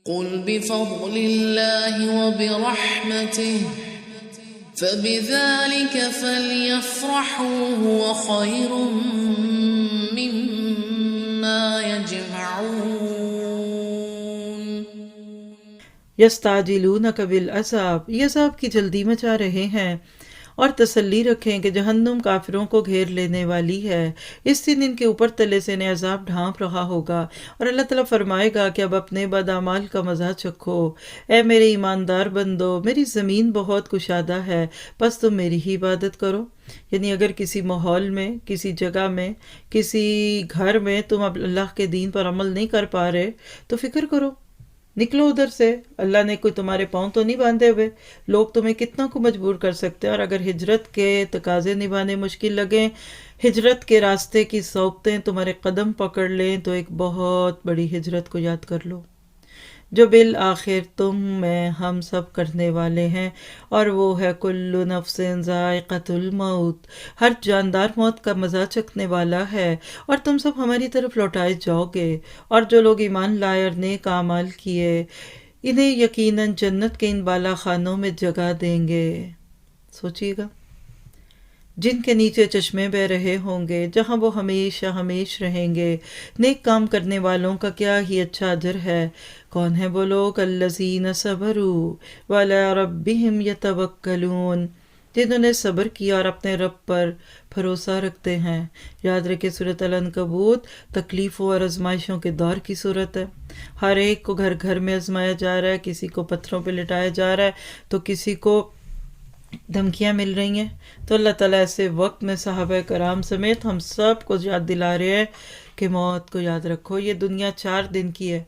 قل بفضل الله وبرحمته فبذلك فليفرحوا هو خير مما يجمعون۔ یستعجلونک بالعذاب، یہ عذاب کی جلدی مچا رہے ہیں، اور تسلی رکھیں کہ جہنم کافروں کو گھیر لینے والی ہے، اس دن ان کے اوپر تلے سے انہیں عذاب ڈھانپ رہا ہوگا، اور اللہ تعالیٰ فرمائے گا کہ اب اپنے بداعمال کا مزہ چکھو، اے میرے ایماندار بندو، میری زمین بہت کشادہ ہے، بس تم میری ہی عبادت کرو۔ یعنی اگر کسی ماحول میں، کسی جگہ میں، کسی گھر میں تم اب اللہ کے دین پر عمل نہیں کر پا رہے تو فکر کرو، نکلو ادھر سے، اللہ نے کوئی تمہارے پاؤں تو نہیں باندھے ہوئے، لوگ تمہیں کتنا کو مجبور کر سکتے ہیں، اور اگر ہجرت کے تقاضے نبھانے مشکل لگیں، ہجرت کے راستے کی صعوبتیں تمہارے قدم پکڑ لیں، تو ایک بہت بڑی ہجرت کو یاد کر لو جو بالآخر تم میں ہم سب کرنے والے ہیں، اور وہ ہے کل نفس ذائقۃ الموت، ہر جاندار موت کا مزہ چکھنے والا ہے، اور تم سب ہماری طرف لوٹائے جاؤ گے، اور جو لوگ ایمان لائے اور نیک اعمال کیے انہیں یقیناً جنت کے ان بالا خانوں میں جگہ دیں گے۔ سوچیے گا، جن کے نیچے چشمے بہہ رہے ہوں گے، جہاں وہ ہمیشہ ہمیش رہیں گے۔ نیک کام کرنے والوں کا کیا ہی اچھا اجر ہے۔ کون ہیں وہ لوگ؟ الذین صبروا وعلی ربہم یتوکلون، جنہوں نے صبر کیا اور اپنے رب پر بھروسہ رکھتے ہیں۔ یاد رکھے سورۃ العنکبوت تکلیفوں اور آزمائشوں کے دور کی صورت ہے۔ ہر ایک کو گھر گھر میں آزمایا جا رہا ہے، کسی کو پتھروں پہ لٹایا جا رہا ہے تو کسی کو دھمکیاں مل رہی ہیں۔ تو اللہ تعالیٰ ایسے وقت میں صحابہ کرام سمیت ہم سب کو یاد دلا رہے ہیں کہ موت کو یاد رکھو، یہ دنیا 4 دن کی ہے،